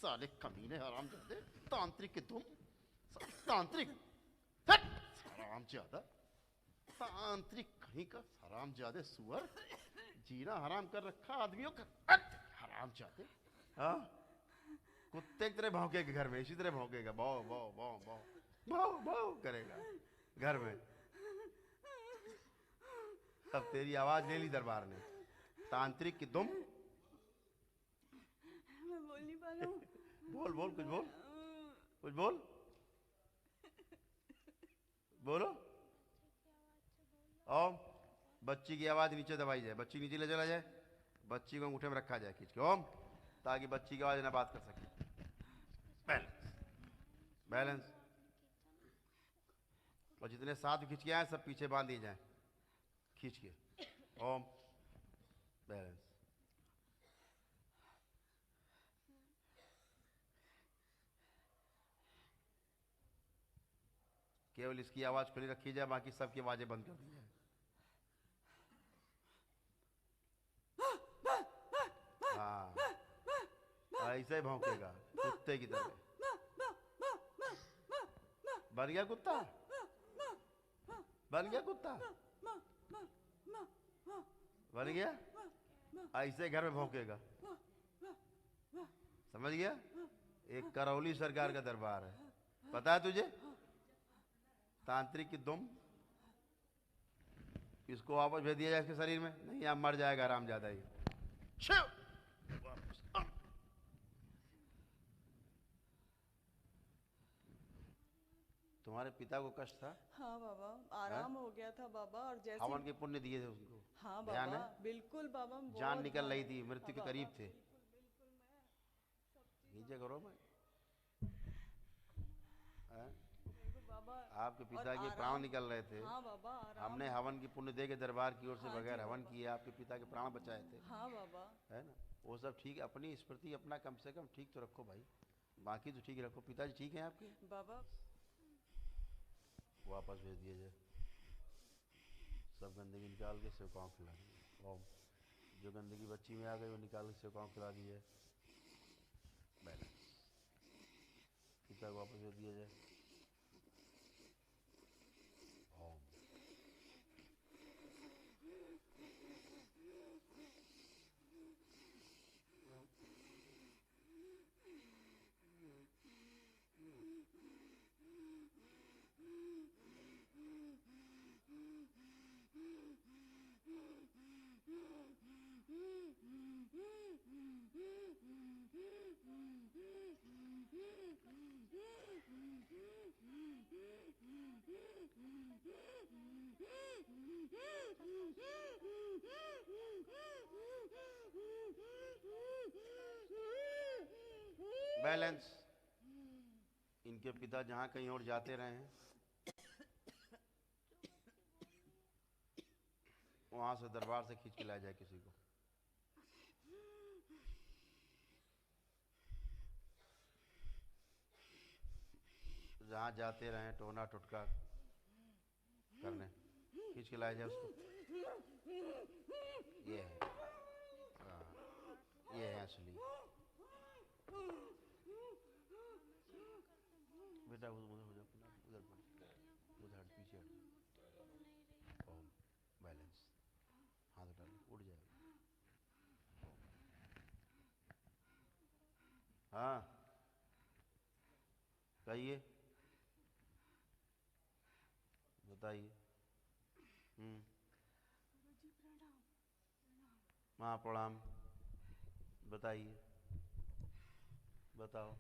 साले कमीने हरामजादे, तांत्रिक के तुम, तांत्रिक, हट, हरामजादा, तांत्रिक कहीं का, हरामजादे सुअर, जीना हराम कर रखा आदमियों का, हट, हरामजादे, हाँ, कुत्ते की तरह भौंकेगा घर में, इसी तरह भौंकेगा, भौ भौ भौ भौ भौ भौ करेगा घर में। अब तेरी आवाज ले ली दरबार ने, तांत्रिक की तुम। मैं बोल नहीं पा रहा हूँ। बोल बोल, कुछ बोल, कुछ बोल, बोलो। ओम, बच्ची की आवाज नीचे दबाई जाए, बच्ची नीचे ले चला जाए, बच्ची को अंगूठे में रखा जाए खींच के, ओम, ताकि बच्ची की आवाज ना बात कर सके। बैलेंस, बैलेंस, और जितने साथ खींच के आए सब पीछे बांध दिए जाए खींच के, ओम, बैलेंस। केवल इसकी आवाज खुली रखी जाए, बाकी सबकी आवाजें बंद कर दी जाए। हाँ, ऐसे ही भौंकेगा कुत्ते की तरह। बन गया कुत्ता, बन गया कुत्ता, बन गया, ऐसे घर में भौंकेगा, समझ गया। एक करौली सरकार का दरबार है, पता है तुझे, तांत्रिक की दुम। इसको वापस भेज दिया जाए इसके शरीर में, नहीं अब मर जाएगा आराम ज्यादा ही। तुम्हारे पिता को कष्ट था? हाँ बाबा, आराम हो गया था बाबा। और जैसे हवन के पुण्य दिए थे उनको? हाँ ध्यान बाबा, है? बिल्कुल बाबा। जान निकल रही थी, मृत्यु के हाँ करीब बाबा, थे। बिल्कुल मैं नीचे करो मैं, बाबा। आपके पिता के प्राण निकल रहे थे। हाँ बाबा, आराम। हमने हवन की पुण्य दे के दरबार की ओर से हाँ बगैर जी हवन बाबा। किए आपके पिता के प्राण बचाए थे। हाँ बाबा। है ना, वो सब ठीक है। अपनी स्मृति अपना कम से कम ठीक तो रखो भाई, बाकी तो ठीक रखो। पिताजी ठीक हैं आपके? बाबा वापस भेज दिए जाए, सब गंदगी निकाल के सेवकाओं खिला दीजिए। ओम, जो गंदगी बच्ची में आ गई वो निकाल के सेवकाओं खिला दीजिए। बैलेंस, पिता को वापस भेज दिया जाए। ओम, बैलेंस। इनके पिता जहां कहीं और जाते रहे हैं, वहां से दरबार से खींच के लाया जाए किसी को। जहां जाते रहे टोना टुटका करने, खींच के लाया जाए उसको। ये है, हाँ, ये है असली। बेटा उधर हो जाओ, उधर उधर हट, पीछे हट। ओम, बैलेंस, हाथ उठा लो, उड़ जाएगा। हाँ, कहिए, बताइए। हाँ, प्रणाम, बताइए, बताओ।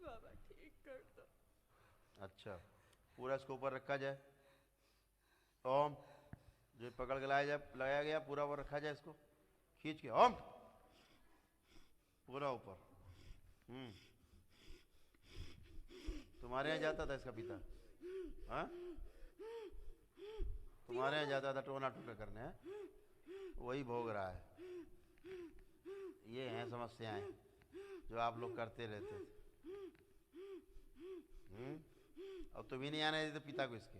बाबा ठीक कर दो। अच्छा, पूरा इसको ऊपर रखा जाए। ओम, जो पकड़ के लाया जाए, लगाया गया पूरा ऊपर रखा जाए, इसको खींच के। ओम, पूरा ऊपर। तुम्हारे यहाँ जाता था इसका पिता? हाँ, तुम्हारे यहाँ जाता था टोना टोटा करने? है, वही भोग रहा है। ये हैं समस्याएं जो आप लोग करते रहते थे। अब तुम ही नहीं आने देते पिता को इसके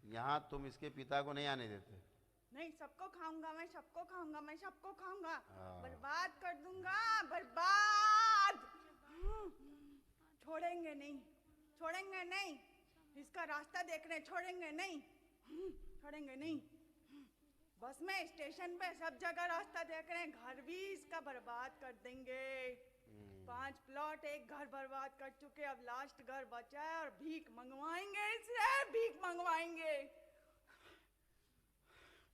यहाँ, तुम इसके पिता को नहीं आने देते। नहीं, सबको खाऊंगा मैं, सबको खाऊंगा मैं, सबको खाऊंगा, हाँ। बर्बाद कर दूंगा, छोड़ेंगे नहीं, छोड़ेंगे नहीं, इसका रास्ता देख रहे, छोड़ेंगे नहीं, छोड़ेंगे नहीं। बस में, स्टेशन पे, सब जगह रास्ता देख रहे हैं, घर भी इसका बर्बाद कर देंगे। 5 प्लॉट, एक घर बर्बाद कर चुके, अब लास्ट घर बचा है और भीख मंगवाएंगे इससे, भीख मंगवाएंगे।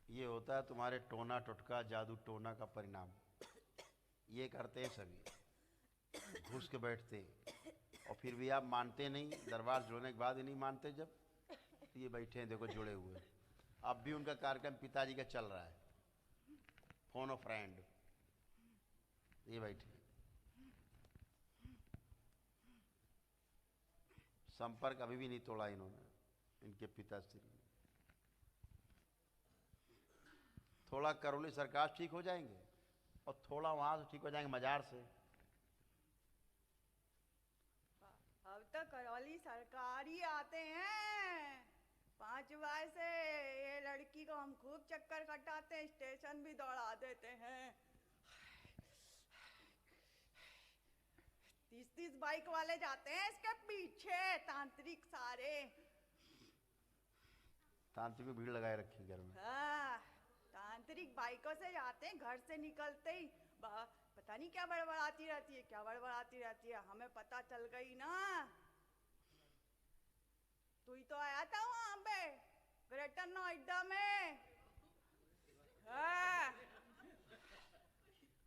ये होता है तुम्हारे टोना टुटका जादू टोना का परिणाम। ये करते हैं सभी, घुस के बैठते और फिर भी आप मानते नहीं। दरबार जुड़ने के बाद ही नहीं मानते। जब ये बैठे हैं देखो जुड़े हुए, अब भी उनका कार्यक्रम पिताजी का चल रहा है, फोन ऑफ फ्रेंड। ये बैठे संपर्क अभी भी नहीं तोड़ा इन्होंने, इनके पिताश्री ने। थोड़ा करौली सरकार ठीक हो जाएंगे और थोड़ा वहां से ठीक हो जाएंगे मजार से। अब तो करौली सरकार ही आते हैं। 5 बार से ये लड़की को हम खूब चक्कर कटाते हैं, स्टेशन भी दौड़ा देते हैं। 30-30 बाइक वाले जाते हैं इसके पीछे, तांत्रिक सारे। तांत्रिक में भीड़ लगाए रखी घर में। हाँ, तांत्रिक बाइकों से जाते हैं, घर से निकलते ही पता नहीं क्या बड़बड़ाती रहती है, क्या बड़बड़ाती रहती है। हमें पता चल गई ना, तू ही तो आया था वहां पे ग्रेटर नोएडा में। हाँ,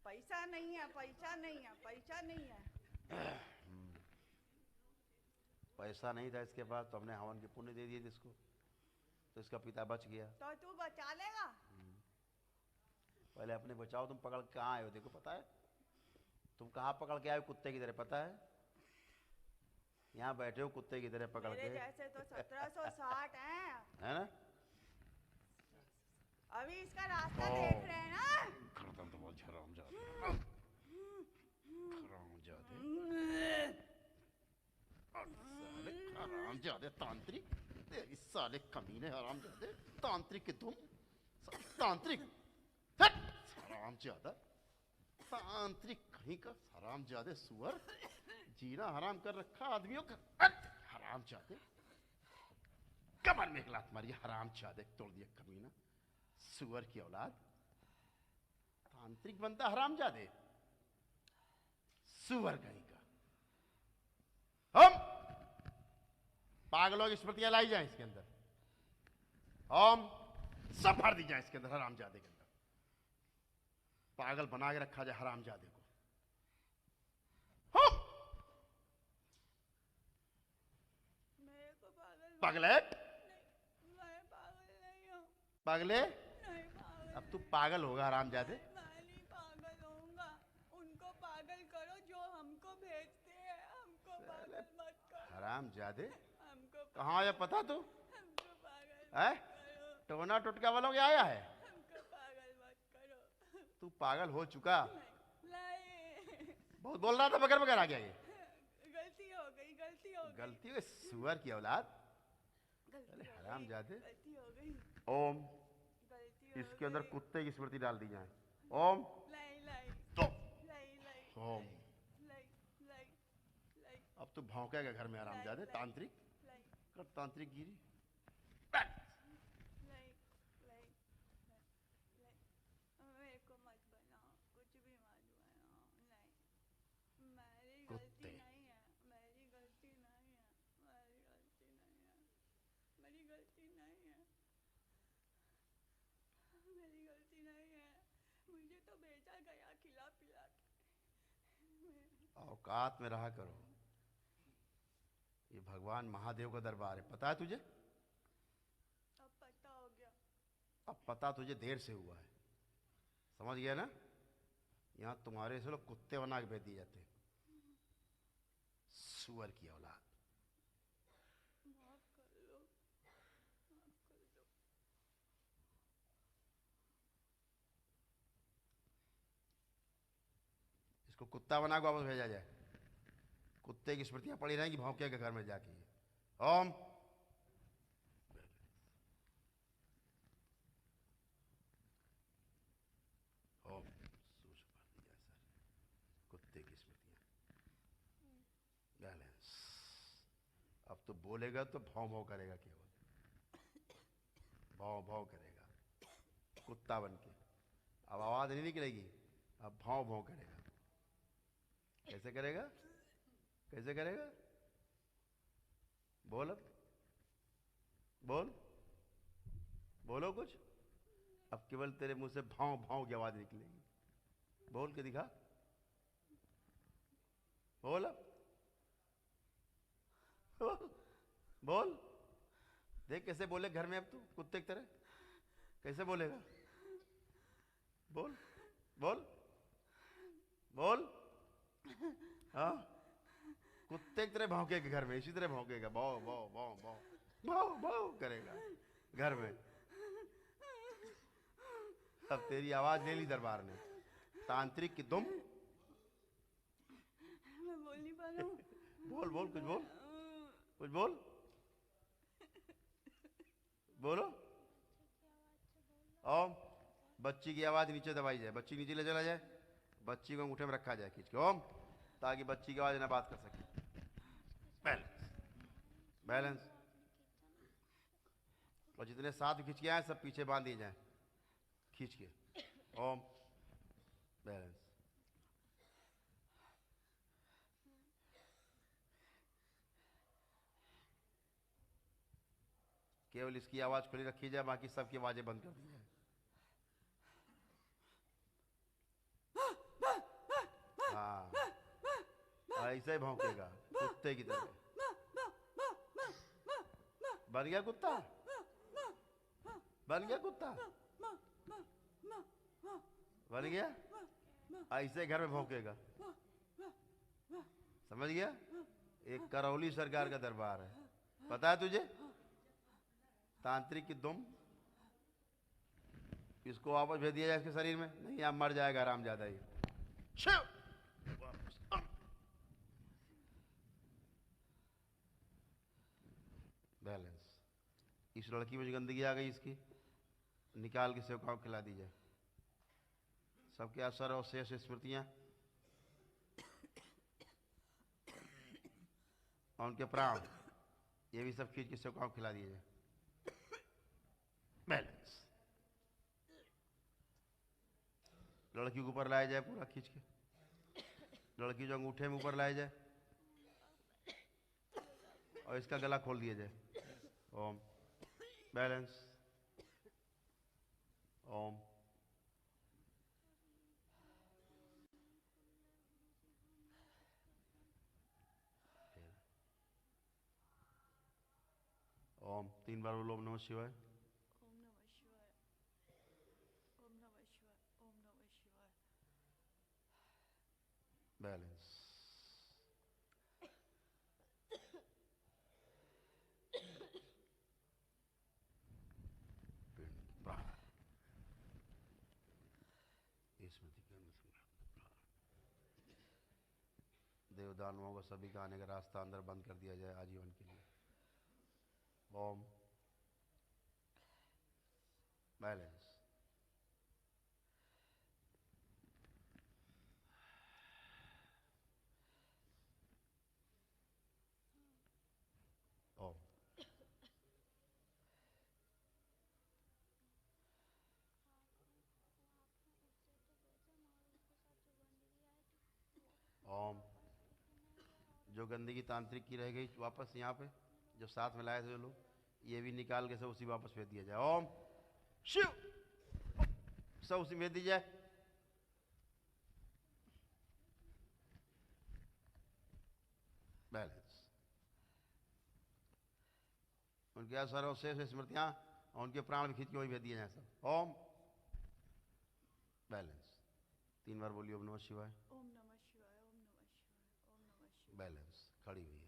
पैसा नहीं है, पैसा नहीं है, पैसा नहीं है। पैसा नहीं था इसके पास तो हमने हवन के पुण्य दे दिए जिसको, तो इसका पिता बच गया। तो तू बचा लेगा। पहले अपने बचाओ। तुम पकड़ कहाँ आए हो देखो, पता है तुम कहाँ पकड़ के आए हो? कुत्ते की तरह, पता है? यहाँ बैठे हो कुत्ते की तरह पकड़ के। जैसे तो 1760 है ना? अभी इसका रास्ता देख रहे हैं ना। खरदम तो बहुत हरामजादे, हरामजादे तांत्रिक, इस साले कमीने हरामजादे तांत्रिक के तुम, तांत्रिक हरामजादा, तांत्रिक कहीं का हरामजादे सुअर, जीना हराम कर रखा आदमियों का। हरामजादे, कमर में एक लात मारी, हरामजादे तोड़ दिया कमीना, सुअर की औलाद। तांत्रिक बनता हरामजादे, सुअर कहीं का। हम पागलों की स्मृतियां लाई जाए इसके अंदर, हम सब भर दी जाए इसके अंदर, हरामजादे के अंदर। पागल बना के रखा जाए हरामजादे को। हम मेरे को पागल है? मैं पागल नहीं हूँ। पागले? नहीं पागल। अब तू पागल होगा हरामजादे। मैं नहीं पागल होऊंगा। उनको पागल करो जो हमको भेजते हैं, हमको पागल मत करो। हरामजादे, हमको कहाँ आया पता तू? हमको पागल है? मत करो। टोना टुटका वालों के आया है? हमको पागल मत करो। तू पागल हो चुका। नहीं, बहुत बोल रहा था, बगर बगर आ गया ये। गलती हो गई, गलती हो गई। गलती हुई, सुअर की औलाद। गलती अरे हो गई, हरामजादे। गलती हो गई, ओम, गलती हो इसके अंदर गई। कुत्ते की स्मृति डाल दी जाए। ओम लाई लाई तो लाई लाई ओम। लाई लाई लाई अब तू भौंकेगा घर में हरामजादे, तांत्रिक लाई कर, तांत्रिक गिरी। लाई लाई लाई। मेरे को मत बनाओ, कुछ भी मत बनाओ। नहीं, मेरी कुत्ते। गलती नहीं है, मेरी गलती नहीं है, मेरी गलती नहीं है, मेरी गलती नहीं है, मेरी गलती नहीं है। मुझे तो भेजा गया खिला पिला के। औकात में रहा करो। ये भगवान महादेव का दरबार है, पता है तुझे? अब पता हो गया। अब पता तुझे देर से हुआ है, समझ गया ना? यहाँ तुम्हारे से लोग कुत्ते बना के भेज दिए जाते हैं, सुअर की औलाद। माफ कर लो, माफ कर दो। इसको कुत्ता बना के वापस भेजा जाए। कुत्ते की स्मृतियां पड़ी रहेंगी भौंके के घर में जाके। ओम ओम, सूझ पा दिया सर, कुत्ते की स्मृतियां बैलेंस। तो बोलेगा तो भौं भौं करेगा, केवल भौं भौं करेगा कुत्ता बन के। अब आवाज नहीं निकलेगी, अब भौं भौं करेगा। कैसे करेगा, कैसे करेगा? बोल, अब बोल, बोलो कुछ। अब केवल तेरे मुंह से भौं भौं की आवाज निकलेगी। बोल के दिखा, बोल अब, बोल, बोल। देख कैसे बोले घर में अब तू कुत्ते की तरह, कैसे बोलेगा? बोल, बोल, बोल। हाँ, कुत्ते की तरह भौंकेगा घर में, इसी तरह भौंकेगा, भौ भौ भौ भौ भौ भौ करेगा घर में। अब तेरी आवाज ले ली दरबार ने। तांत्रिक की तुम, मैं बोल नहीं पा रहा हूँ। बोल, बोल, कुछ बोल, कुछ बोल, बोलो। ओम। बच्ची की आवाज नीचे दबाई जाए, बच्ची नीचे ले चला जाए, बच्ची को अंगूठे में रखा जाए खींच के, ओम, ताकि बच्ची की आवाज ना बात कर सके। Balance, balance. और जितने साथ खींच के आए सब पीछे बांध दिए जाए खींच के, ओम, बैलेंस। केवल इसकी आवाज खुली रखी जाए, बाकी सबकी आवाजें बंद कर दी जाए। हाँ, ऐसे ही भौंकेगा कुत्ते की तरह। बन गया कुत्ता, बन गया कुत्ता, बन गया। ऐसे घर में भौंकेगा, समझ गया? एक करौली सरकार का दरबार है, पता है तुझे? तांत्रिक की दुम, इसको वापस भेज दिया जाए इसके शरीर में, नहीं आप मर जाएगा आराम ज्यादा ही। बैलेंस। इस लड़की में जो गंदगी आ गई इसकी निकाल के सेवकाओं खिला दी जाए। सबके असर और शेष स्मृतियां और उनके प्राण, ये भी सब खींच के सेवकाओं खिला दिए जाए। बैलेंस। लड़की के ऊपर लाया जाए पूरा खींच के, लड़की जो अंगूठे में ऊपर लाया जाए और इसका गला खोल दिया जाए, ओम, बैलेंस, ओम। ओम 3 बार बोलो, ओम नमः शिवाय, ओम नमः शिवाय, ओम नमः शिवाय, ओम नमः शिवाय। बैलेंस। स्मृति के देवदानवों को सभी का आने का रास्ता अंदर बंद कर दिया जाए आजीवन के लिए, ओम, बैलेंस। ओम। ओम। जो गंदगी तांत्रिक की रह गई वापस यहाँ पे जो साथ में लाए थे जो लोग, ये भी निकाल के सब उसी वापस भेज दिया जाए, ओम शिव, सब उसी भेज दी जाए। बैलेंस। उनके असर और शेष स्मृतियां और उनके प्राण भी खींच के वही भेज दिए जाए सब, ओम, बैलेंस। 3 बार बोलिए, ओम नमः शिवाय, ओम नमः शिवाय, ओम नमः शिवाय, ओम नमः शिवाय। बैलेंस। खड़ी हुई है।